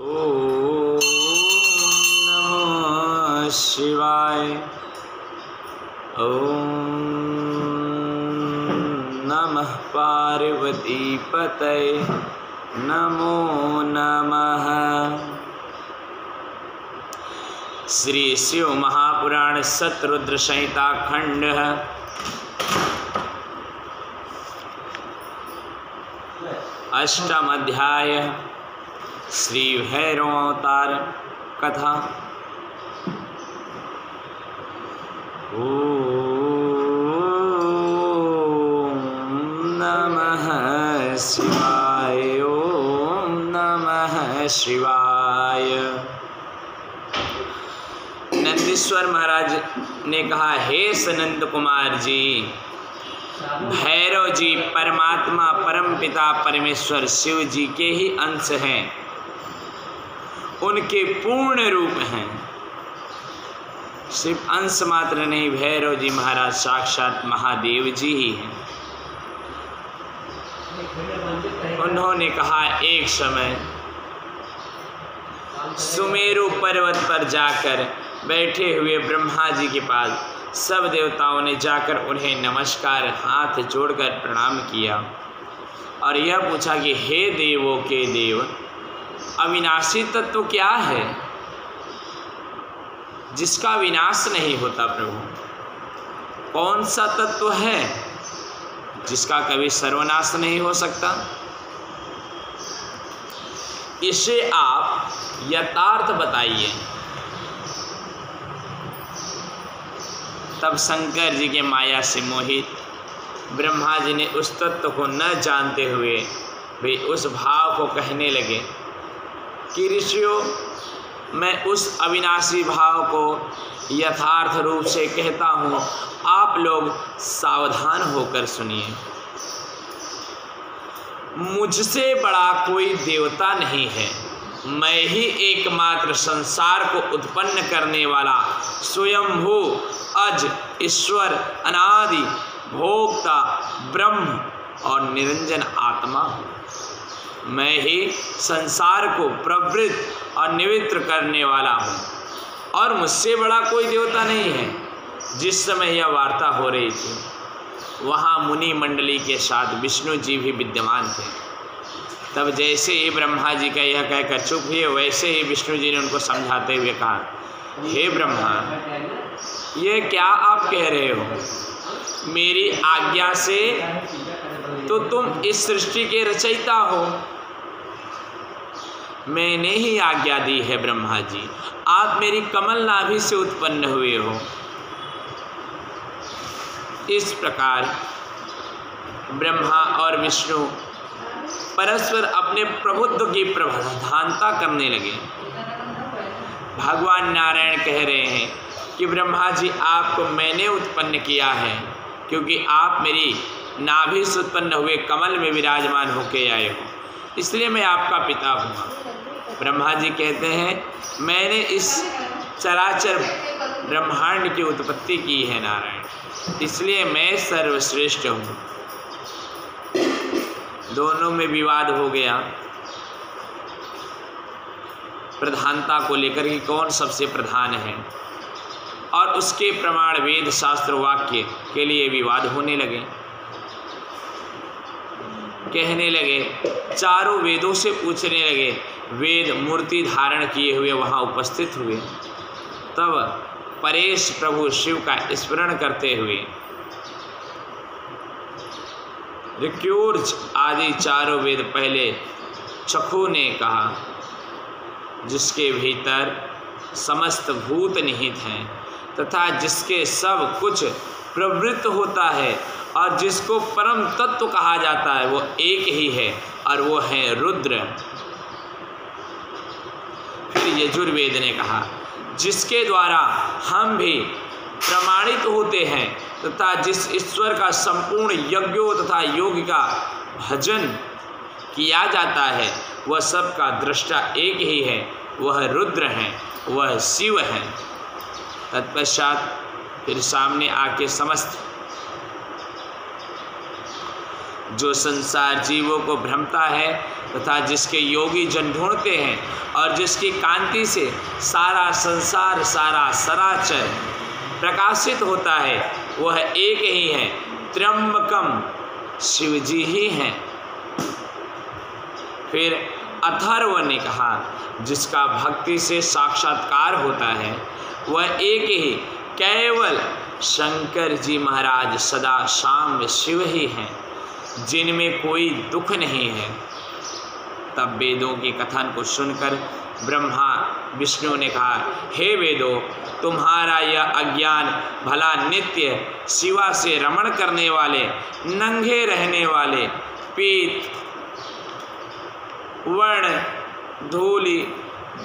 ओम नमः शिवाय। ओम नमः पार्वती पतये नमो नमः। श्री शिव महापुराण शतरुद्र संहिता खंड अष्टम अध्याय श्री भैरव अवतार कथा। ओम नमः शिवाय। ओम नमः शिवाय। नंदीश्वर महाराज ने कहा, हे सनंद कुमार जी, भैरव जी परमात्मा परमपिता परमेश्वर शिव जी के ही अंश हैं, उनके पूर्ण रूप हैं। सिर्फ अंश मात्र नहीं, भैरव जी महाराज साक्षात महादेव जी ही हैं। उन्होंने कहा, एक समय सुमेरु पर्वत पर जाकर बैठे हुए ब्रह्मा जी के पास सब देवताओं ने जाकर उन्हें नमस्कार हाथ जोड़कर प्रणाम किया और यह पूछा कि हे देवों के देव, अविनाशी तत्व क्या है जिसका विनाश नहीं होता? प्रभु, कौन सा तत्व है जिसका कभी सर्वनाश नहीं हो सकता? इसे आप यथार्थ बताइए। तब शंकर जी के माया से मोहित ब्रह्मा जी ने उस तत्व को न जानते हुए भी उस भाव को कहने लगे कि ऋषियों, मैं उस अविनाशी भाव को यथार्थ रूप से कहता हूँ, आप लोग सावधान होकर सुनिए। मुझसे बड़ा कोई देवता नहीं है, मैं ही एकमात्र संसार को उत्पन्न करने वाला स्वयंभू अज ईश्वर अनादि भोक्ता ब्रह्म और निरंजन आत्मा हूँ। मैं ही संसार को प्रवृत्त और निवृत्त करने वाला हूँ और मुझसे बड़ा कोई देवता नहीं है। जिस समय यह वार्ता हो रही थी, वहाँ मुनि मंडली के साथ विष्णु जी भी विद्यमान थे। तब जैसे ही ब्रह्मा जी का यह कहकर चुप हुए, वैसे ही विष्णु जी ने उनको समझाते हुए कहा, हे ब्रह्मा, ये क्या आप कह रहे हो? मेरी आज्ञा से तो तुम इस सृष्टि के रचयिता हो, मैंने ही आज्ञा दी है। ब्रह्मा जी, आप मेरी कमल नाभि से उत्पन्न हुए हो। इस प्रकार ब्रह्मा और विष्णु परस्पर अपने प्रभुत्व की प्रधानता करने लगे। भगवान नारायण कह रहे हैं कि ब्रह्मा जी, आपको मैंने उत्पन्न किया है क्योंकि आप मेरी नाभि से उत्पन्न हुए कमल में विराजमान होकर आए हो, इसलिए मैं आपका पिता हूँ। ब्रह्मा जी कहते हैं, मैंने इस चराचर ब्रह्मांड की उत्पत्ति की है नारायण, इसलिए मैं सर्वश्रेष्ठ हूँ। दोनों में विवाद हो गया प्रधानता को लेकर कि कौन सबसे प्रधान है, और उसके प्रमाण वेद शास्त्र वाक्य के लिए विवाद होने लगे। कहने लगे, चारों वेदों से पूछने लगे। वेद मूर्ति धारण किए हुए वहाँ उपस्थित हुए। तब परेश प्रभु शिव का स्मरण करते हुए ऋक्यूर्ज आदि चारों वेद पहले चक्षु ने कहा, जिसके भीतर समस्त भूत निहित हैं तथा जिसके सब कुछ प्रवृत्त होता है और जिसको परम तत्व कहा जाता है, वो एक ही है और वो है रुद्र। फिर यजुर्वेद ने कहा, जिसके द्वारा हम भी प्रमाणित होते हैं तथा जिस ईश्वर का संपूर्ण यज्ञों तथा योग का भजन किया जाता है, वह सबका दृष्टा एक ही है, वह रुद्र हैं, वह शिव हैं। तत्पश्चात फिर सामने आके समस्त जो संसार जीवों को भ्रमता है, तथा जिसके योगी जन ढूंढते हैं और जिसकी कांति से सारा संसार, सारा सराचर प्रकाशित होता है, वह एक ही है, त्र्यंबकम, शिव जी ही हैं। फिर अथर्व ने कहा, जिसका भक्ति से साक्षात्कार होता है वह एक ही केवल शंकर जी महाराज सदा शाम शिव ही हैं, जिनमें कोई दुख नहीं है। तब वेदों के कथन को सुनकर ब्रह्मा विष्णु ने कहा, हे वेदों, तुम्हारा यह अज्ञान भला नित्य शिवा से रमण करने वाले, नंगे रहने वाले, पीत वर्ण धूलि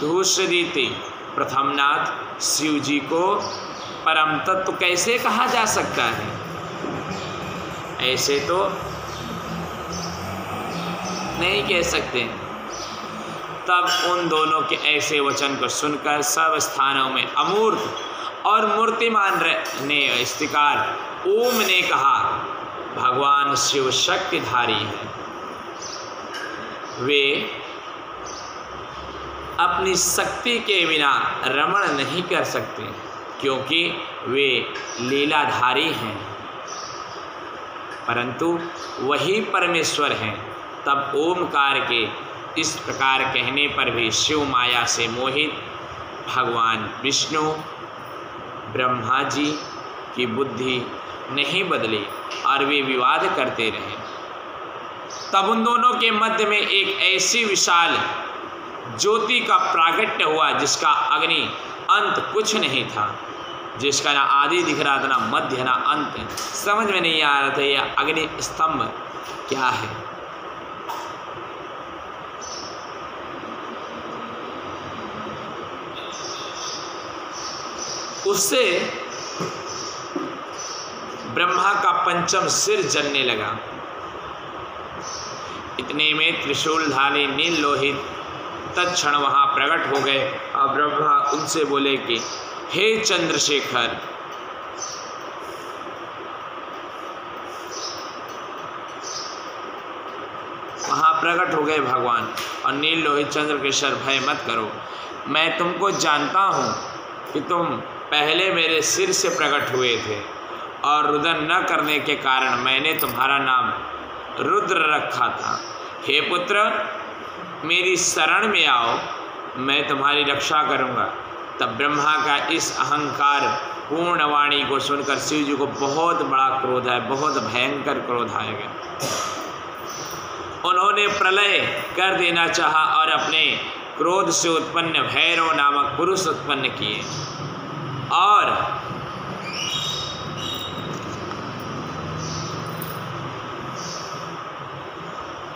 धूसरिति प्रथमनाथ शिव जी को परम तत्व कैसे कहा जा सकता है? ऐसे तो नहीं कह सकते। तब उन दोनों के ऐसे वचन को सुनकर सब स्थानों में अमूर्त और मूर्तिमान ने स्थिकार ओम ने कहा, भगवान शिव शक्तिधारी हैं। वे अपनी शक्ति के बिना रमण नहीं कर सकते, क्योंकि वे लीलाधारी हैं, परंतु वही परमेश्वर हैं। तब ओमकार के इस प्रकार कहने पर भी शिव माया से मोहित भगवान विष्णु ब्रह्मा जी की बुद्धि नहीं बदली और वे विवाद करते रहे। तब उन दोनों के मध्य में एक ऐसी विशाल ज्योति का प्रागट्य हुआ, जिसका अग्नि अंत कुछ नहीं था, जिसका ना आदि दिख रहा था, ना मध्य, ना अंत। समझ में नहीं आ रहा था यह अग्नि स्तंभ क्या है। उससे ब्रह्मा का पंचम सिर जलने लगा। इतने में त्रिशूलधारी नील लोहित तत्क्षण वहां प्रकट हो गए और ब्रह्मा उनसे बोले कि हे चंद्रशेखर, वहां प्रकट हो गए भगवान और नील लोहित चंद्रकेशर, भय मत करो, मैं तुमको जानता हूं कि तुम पहले मेरे सिर से प्रकट हुए थे और रुदन न करने के कारण मैंने तुम्हारा नाम रुद्र रखा था। हे पुत्र, मेरी शरण में आओ, मैं तुम्हारी रक्षा करूंगा। तब ब्रह्मा का इस अहंकार पूर्ण वाणी को सुनकर शिव जी को बहुत बड़ा क्रोध है, बहुत भयंकर क्रोध आएगा। उन्होंने प्रलय कर देना चाहा और अपने क्रोध से उत्पन्न भैरव नामक पुरुष उत्पन्न किए और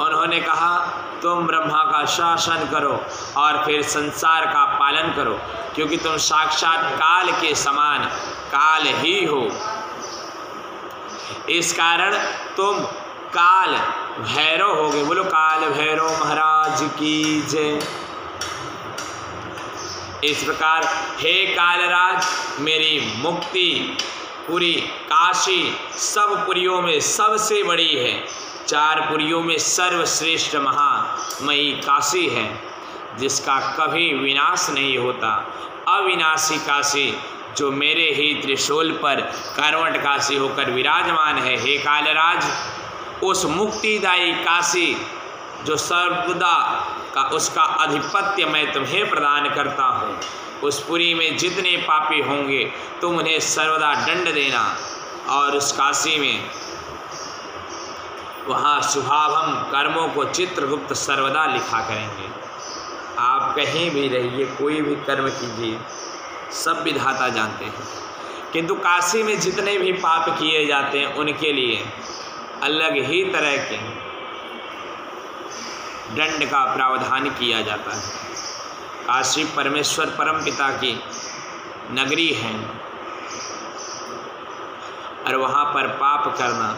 उन्होंने कहा, तुम ब्रह्मा का शासन करो और फिर संसार का पालन करो, क्योंकि तुम साक्षात काल के समान काल ही हो। इस कारण तुम काल भैरव हो गए। बोलो काल भैरव महाराज की जय। इस प्रकार हे कालराज, मेरी मुक्ति पूरी काशी सब पुरियों में सबसे बड़ी है। 4 पुरियों में सर्वश्रेष्ठ महामयी काशी है, जिसका कभी विनाश नहीं होता। अविनाशी काशी जो मेरे ही त्रिशूल पर करवट काशी होकर विराजमान है। हे कालराज, उस मुक्तिदायी काशी जो सर्वदा का उसका आधिपत्य मैं तुम्हें प्रदान करता हूँ। उस पुरी में जितने पापी होंगे तुम उन्हें सर्वदा दंड देना, और उस काशी में वहाँ शुभाभम कर्मों को चित्रगुप्त सर्वदा लिखा करेंगे। आप कहीं भी रहिए, कोई भी कर्म कीजिए, सब विधाता जानते हैं। किंतु काशी में जितने भी पाप किए जाते हैं उनके लिए अलग ही तरह के दंड का प्रावधान किया जाता है। काशी परमेश्वर परमपिता की नगरी है और वहाँ पर पाप करना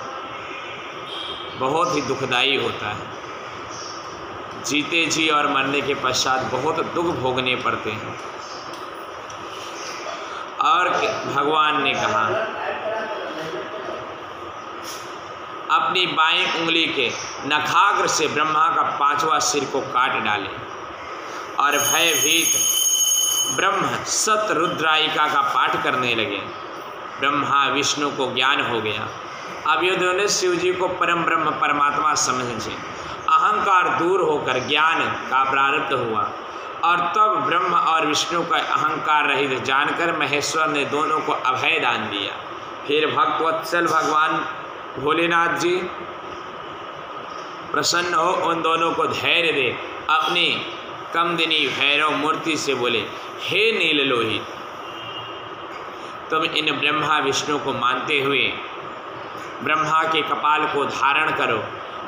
बहुत ही दुखदाई होता है। जीते जी और मरने के पश्चात बहुत दुख भोगने पड़ते हैं। और भगवान ने कहा अपनी बाईं उंगली के नखाग्र से ब्रह्मा का 5वां सिर को काट डाले और भयभीत ब्रह्म सतरुद्रायिका का पाठ करने लगे। ब्रह्मा विष्णु को ज्ञान हो गया। अब ये दोनों शिव जी को परम ब्रह्म परमात्मा समझे, अहंकार दूर होकर ज्ञान का प्रारब्ध हुआ और तब ब्रह्म और विष्णु का अहंकार रहित जानकर महेश्वर ने दोनों को अभय दान दिया। फिर भक्तवत्सल भगवान भोलेनाथ जी प्रसन्न हो उन दोनों को धैर्य दे अपनी कमदिनी भैरव मूर्ति से बोले, हे नीललोहित, तुम इन ब्रह्मा विष्णु को मानते हुए ब्रह्मा के कपाल को धारण करो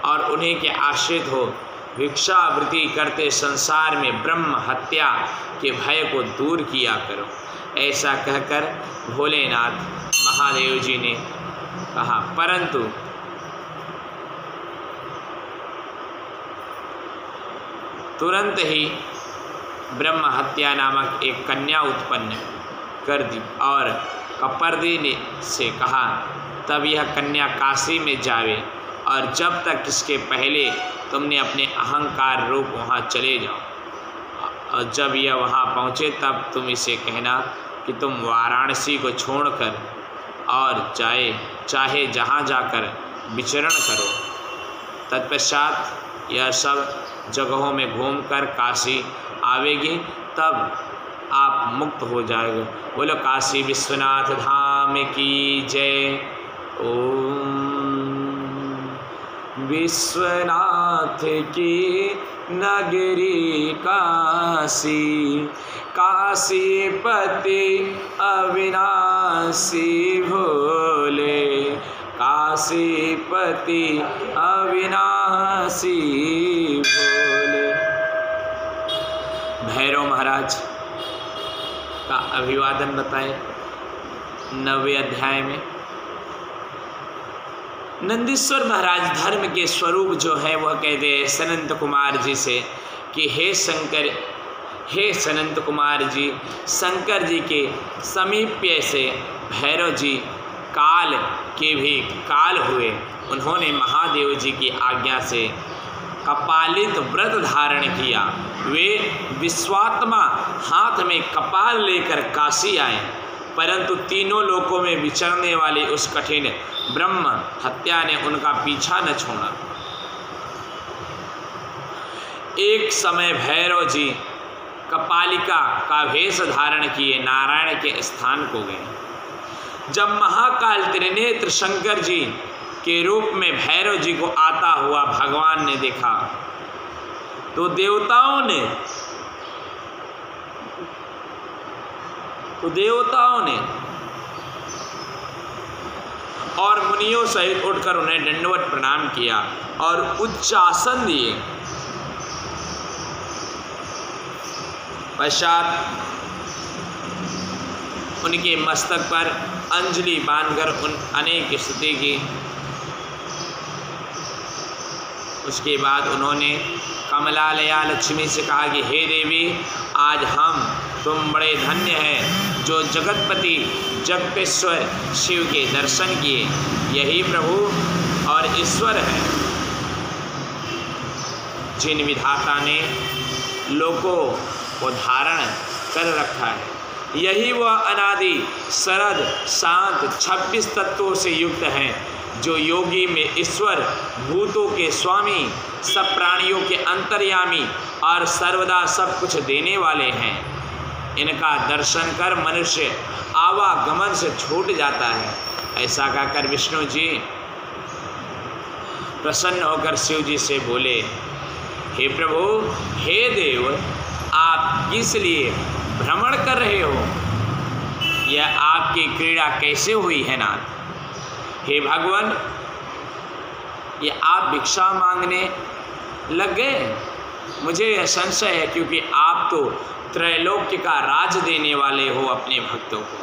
और उन्हीं के आश्रित हो भिक्षावृत्ति करते संसार में ब्रह्म हत्या के भय को दूर किया करो। ऐसा कहकर भोलेनाथ महादेव जी ने कहा। परंतु तुरंत ही ब्रह्म हत्या नामक एक कन्या उत्पन्न कर दी और कपर्दी ने से कहा, तब यह कन्या काशी में जावे और जब तक इसके पहले तुमने अपने अहंकार रूप वहाँ चले जाओ और जब यह वहाँ पहुँचे तब तुम इसे कहना कि तुम वाराणसी को छोड़कर और चाहे जहाँ जाकर विचरण करो। तत्पश्चात यह सब जगहों में घूमकर काशी आवेगी, तब आप मुक्त हो जाएगा। बोलो काशी विश्वनाथ धाम की जय। ओम विश्वनाथ की नगरी काशी, काशीपति अविनाशी भोले, काशीपति अविनाशी भोले। भैरव महाराज का अभिवादन बताए 9वें अध्याय में। नंदीश्वर महाराज धर्म के स्वरूप जो है वह कहते हैं सनंत कुमार जी से कि हे शंकर, हे सनंत कुमार जी, शंकर जी के समीप्य से भैरव जी काल के भी काल हुए। उन्होंने महादेव जी की आज्ञा से कपालित व्रत धारण किया। वे विश्वात्मा हाथ में कपाल लेकर काशी आए, परंतु तीनों लोकों में विचरने वाली उस कठिन ब्रह्म हत्या ने उनका पीछा न छोड़ा। एक समय भैरव जी कपालिका का वेश धारण किए नारायण के स्थान को गए। जब महाकाल त्रिनेत्र शंकर जी के रूप में भैरव जी को आता हुआ भगवान ने देखा तो देवताओं ने और मुनियों सहित उठकर उन्हें दंडवत प्रणाम किया और उच्च आसन दिए। पश्चात उनके मस्तक पर अंजलि बांधकर उन अनेक स्तुति की। उसके बाद उन्होंने कमलालया लक्ष्मी से कहा कि हे देवी, आज तुम बड़े धन्य हैं जो जगतपति जगतेश्वर शिव के दर्शन किए। यही प्रभु और ईश्वर है जिन विधाता ने लोगों को धारण कर रखा है। यही वह अनादि सरद शांत 26 तत्वों से युक्त हैं जो योगी में ईश्वर, भूतों के स्वामी, सब प्राणियों के अंतर्यामी और सर्वदा सब कुछ देने वाले हैं। इनका दर्शन कर मनुष्य आवागमन से छूट जाता है। ऐसा कहकर विष्णु जी प्रसन्न होकर शिव जी से बोले, हे प्रभु, हे देव, आप किस लिए भ्रमण कर रहे हो? यह आपकी क्रीड़ा कैसे हुई है नाथ? हे भगवान, ये आप भिक्षा मांगने लग गए? मुझे यह संशय है, क्योंकि आप तो त्रैलोक्य का राज देने वाले हो अपने भक्तों को,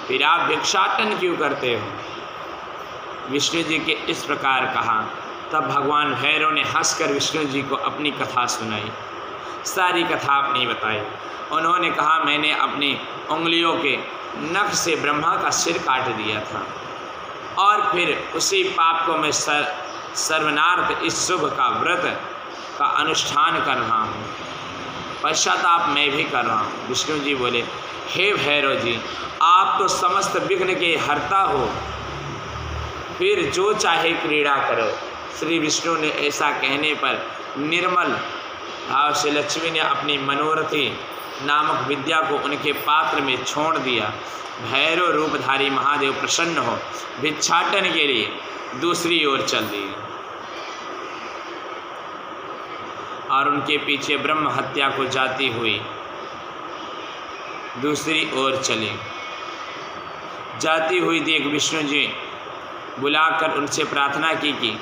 फिर आप भिक्षाटन क्यों करते हो? विष्णु जी के इस प्रकार कहा। तब भगवान भैरव ने हंसकर विष्णु जी को अपनी कथा सुनाई, सारी कथा अपनी बताई। उन्होंने कहा, मैंने अपनी उंगलियों के नख से ब्रह्मा का सिर काट दिया था और फिर उसी पाप को मैं सर्वनार्थ इस शुभ का व्रत का अनुष्ठान कर रहा हूँ, पश्चाताप मैं भी कर रहा हूँ। विष्णु जी बोले, हे भैरव जी, आप तो समस्त विघ्न के हर्ता हो, फिर जो चाहे क्रीड़ा करो। श्री विष्णु ने ऐसा कहने पर निर्मल भाव से लक्ष्मी ने अपनी मनोरथी नामक विद्या को उनके पात्र में छोड़ दिया। भैरव रूपधारी महादेव प्रसन्न हो भिक्षाटन के लिए दूसरी ओर चल दिए और उनके पीछे ब्रह्म हत्या को जाती हुई दूसरी ओर चली। जाती हुई देख विष्णु जी बुलाकर उनसे प्रार्थना की कि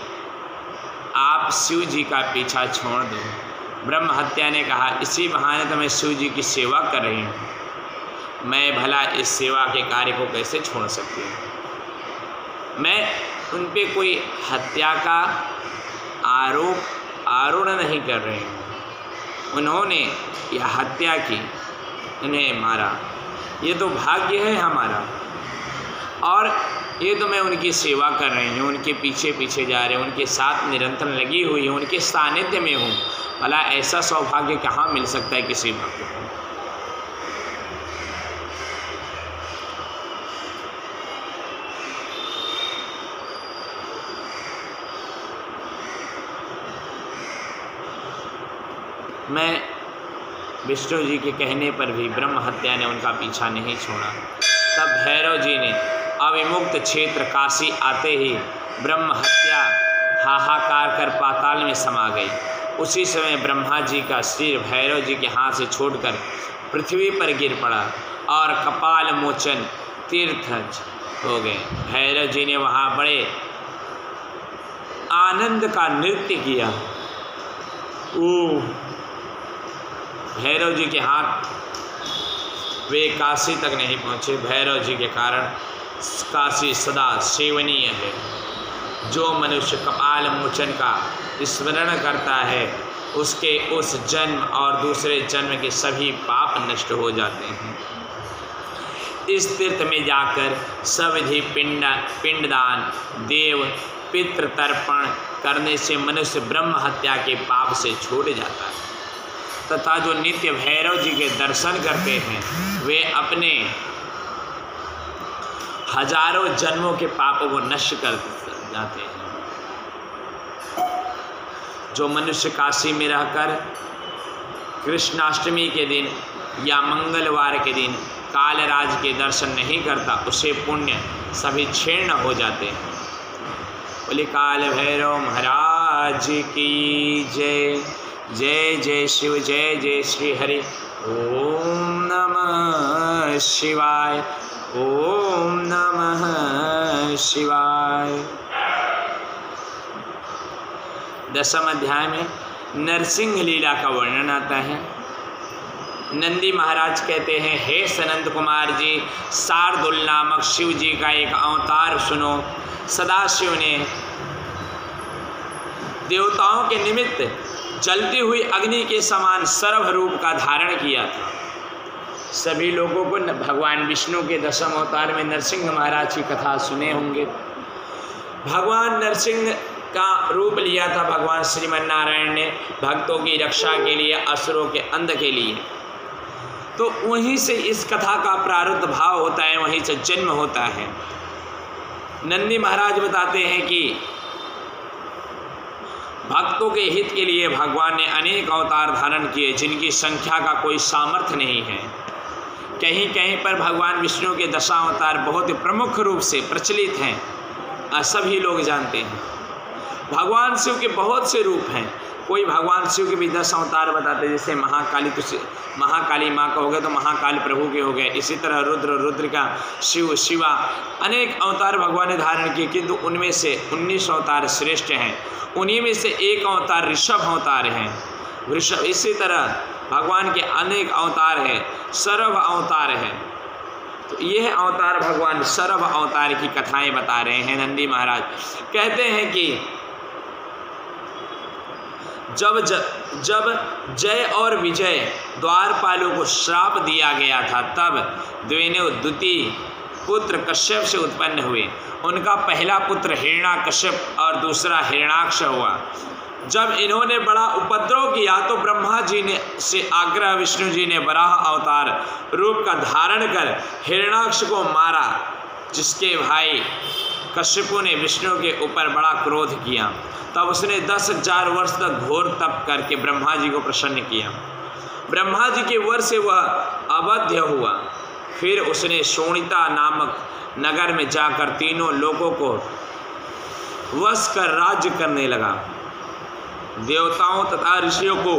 आप शिव जी का पीछा छोड़ दो। ब्रह्म हत्या ने कहा, इसी बहाने तो मैं शिव जी की सेवा कर रही हूँ, मैं भला इस सेवा के कार्य को कैसे छोड़ सकती हूँ। मैं उन पे कोई हत्या का आरोप नहीं कर रही हूँ। उन्होंने यह हत्या की, उन्हें मारा, ये तो भाग्य है हमारा, और ये तो मैं उनकी सेवा कर रही हूँ, उनके पीछे पीछे जा रहे हूँ, उनके साथ निरंतर लगी हुई हूँ, उनके सानिध्य में हूँ। भला ऐसा सौभाग्य कहाँ मिल सकता है किसी भक्त को। मैं विष्णु जी के कहने पर भी ब्रह्म हत्या ने उनका पीछा नहीं छोड़ा। तब भैरव जी ने अविमुक्त क्षेत्र काशी आते ही ब्रह्म हत्या हाहाकार कर पाताल में समा गई। उसी समय ब्रह्मा जी का सिर भैरव जी के हाथ से छोड़कर पृथ्वी पर गिर पड़ा और कपाल मोचन तीर्थ हो गए। भैरव जी ने वहाँ बड़े आनंद का नृत्य किया। भैरव जी के हाथ वे काशी तक नहीं पहुँचे। भैरव जी के कारण काशी सदा सेवनीय है। जो मनुष्य कपाल मोचन का स्मरण करता है उसके उस जन्म और दूसरे जन्म के सभी पाप नष्ट हो जाते हैं। इस तीर्थ में जाकर सविधि पिंडदान देव पितृ तर्पण करने से मनुष्य ब्रह्म हत्या के पाप से छूट जाता है तथा जो नित्य भैरव जी के दर्शन करते हैं वे अपने हजारों जन्मों के पापों को नष्ट कर जाते हैं। जो मनुष्य काशी में रहकर कृष्णाष्टमी के दिन या मंगलवार के दिन कालराज के दर्शन नहीं करता उसे पुण्य सभी क्षीण हो जाते हैं। बोले काल भैरव महाराज की जय। जय जय शिव, जय जय श्री हरि। ओम नमः शिवाय, ओम नमः शिवाय। 10वें अध्याय में नरसिंह लीला का वर्णन आता है। नंदी महाराज कहते हैं, हे सनंद कुमार जी, शार्दुल नामक शिव जी का एक अवतार सुनो। सदाशिव ने देवताओं के निमित्त जलती हुई अग्नि के समान सर्व रूप का धारण किया था। सभी लोगों को भगवान विष्णु के 10वें अवतार में नरसिंह महाराज की कथा सुने होंगे। भगवान नरसिंह का रूप लिया था भगवान श्रीमन नारायण ने भक्तों की रक्षा के लिए, असुरों के अंत के लिए। तो वहीं से इस कथा का प्रारब्ध भाव होता है, वहीं से जन्म होता है। नंदी महाराज बताते हैं कि भक्तों के हित के लिए भगवान ने अनेक अवतार धारण किए जिनकी संख्या का कोई सामर्थ्य नहीं है। कहीं कहीं पर भगवान विष्णु के 10 अवतार बहुत प्रमुख रूप से प्रचलित हैं, सभी लोग जानते हैं। भगवान शिव के बहुत से रूप हैं। कोई भगवान शिव के भी 10 अवतार बताते, जैसे महाकाली, तो महाकाली माँ का हो गया तो महाकाल प्रभु के हो गए। इसी तरह रुद्र का, शिव, शिवा, अनेक अवतार भगवान ने धारण किए, किंतु उनमें से 19 अवतार श्रेष्ठ हैं। उन्हीं में से एक अवतार ऋषभ अवतार हैं। ऋषभ, इसी तरह भगवान के अनेक अवतार हैं, सर्व अवतार हैं। तो यह अवतार भगवान सर्व अवतार की कथाएं बता रहे हैं। नंदी महाराज कहते हैं कि जब जय और विजय द्वारपालों को श्राप दिया गया था, तब द्वितीय पुत्र कश्यप से उत्पन्न हुए। उनका पहला पुत्र हिरण्याकश्यप और दूसरा हिरण्याक्ष हुआ। जब इन्होंने बड़ा उपद्रव किया तो ब्रह्मा जी ने से आग्रह विष्णु जी ने वराह अवतार रूप का धारण कर हिरण्याक्ष को मारा, जिसके भाई कश्यपु ने विष्णु के ऊपर बड़ा क्रोध किया। तब उसने 10,000 वर्ष तक घोर तप करके ब्रह्मा जी को प्रसन्न किया। ब्रह्मा जी के वर से वह अवध्य हुआ। फिर उसने शोणिता नामक नगर में जाकर तीनों लोगों को वश कर राज्य करने लगा। देवताओं तथा ऋषियों को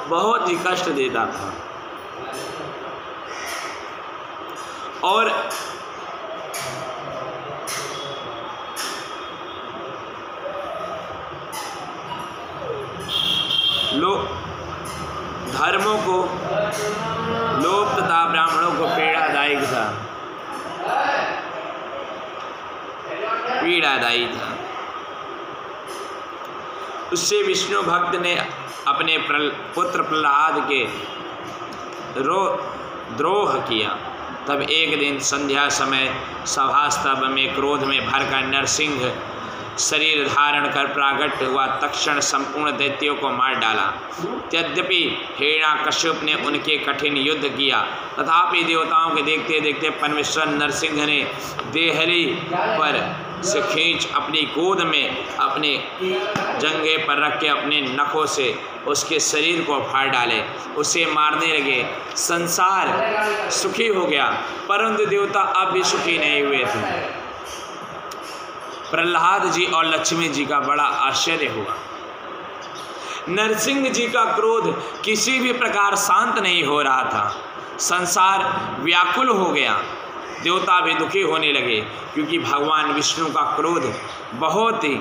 बहुत ही कष्ट देता था और धर्मों को लोभ तथा ब्राह्मणों को पीड़ादायी था। उससे विष्णु भक्त ने अपने पुत्र प्रहलाद के द्रोह किया। तब एक दिन संध्या समय सभास्तव में क्रोध में भरकर नरसिंह शरीर धारण कर प्राकट हुआ, तक्षण संपूर्ण दैत्यों को मार डाला। यद्यपि हिरण्याकश्यप ने उनके कठिन युद्ध किया, तथापि देवताओं के देखते देखते परमेश्वर नरसिंह ने देहली पर से खींच अपनी गोद में अपने जंघे पर रख के अपने नखों से उसके शरीर को फाड़ डाले, उसे मारने लगे। संसार सुखी हो गया, परंतु देवता अब भी सुखी नहीं हुए थे। प्रहलाद जी और लक्ष्मी जी का बड़ा आश्चर्य हुआ। नरसिंह जी का क्रोध किसी भी प्रकार शांत नहीं हो रहा था। संसार व्याकुल हो गया, देवता भी दुखी होने लगे, क्योंकि भगवान विष्णु का क्रोध बहुत ही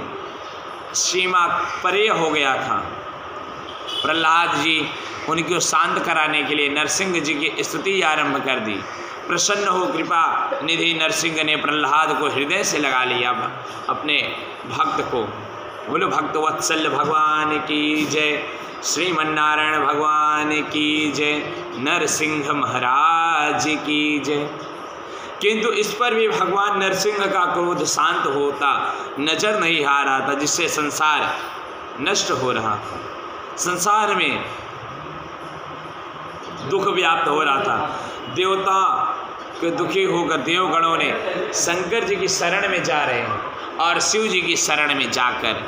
सीमा परे हो गया था। प्रहलाद जी उनको शांत कराने के लिए नरसिंह जी की स्तुति आरंभ कर दी। प्रसन्न हो कृपा निधि नरसिंह ने प्रहलाद को हृदय से लगा लिया, अपने भक्त को। बोलो भक्त वत्सल भगवान की जय, श्रीमन्नारायण भगवान की जय, नरसिंह महाराज की जय। किंतु इस पर भी भगवान नरसिंह का क्रोध शांत होता नजर नहीं आ रहा था, जिससे संसार नष्ट हो रहा था। संसार में दुख व्याप्त हो रहा था। देवता के दुखी होकर देवगणों ने शंकर जी की शरण में जा रहे हैं और शिव जी की शरण में जाकर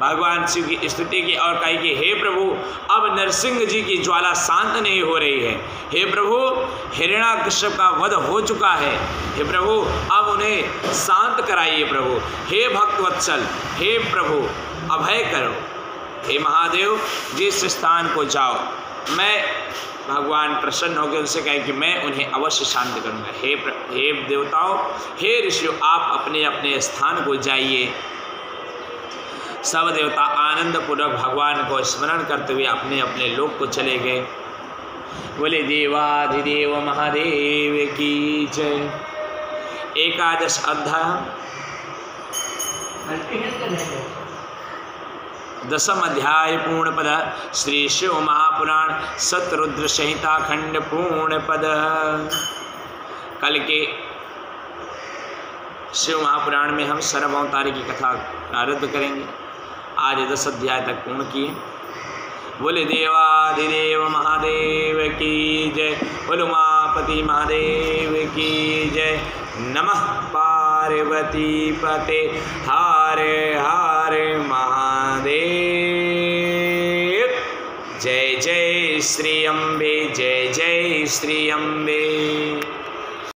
भगवान शिव की स्तुति की और कही कि हे प्रभु, अब नरसिंह जी की ज्वाला शांत नहीं हो रही है। हे प्रभु, हिरण्याकश्यप का वध हो चुका है। हे प्रभु, अब उन्हें शांत कराइए प्रभु। हे भक्त वत्सल, हे प्रभु अभय करो। हे महादेव, जिस स्थान को जाओ, मैं भगवान प्रसन्न होकर उनसे कहे कि मैं उन्हें अवश्य शांत करूंगा। हे देवताओं, हे ऋषियों, आप अपने अपने स्थान को जाइए। सब देवता आनंद पूर्वक भगवान को स्मरण करते हुए अपने अपने लोक को चले गए। बोले देवाधिदेव महादेव की जय। 11 अध्याय 10 अध्याय पूर्ण पद। श्री शिव महापुराण सतरुद्र संहिता खंड पूर्ण पद। कल के शिव महापुराण में हम सर्वावतारी की कथा प्रारंभ करेंगे। आज 10 अध्याय तक पूर्ण किए। बोले देवाधिदेव महादेव की जय। बोलो उमापति महादेव की जय। नमः पार्वती पते हरे हरे महादेव। जय जय श्री अम्बे, जय जय श्री अम्बे।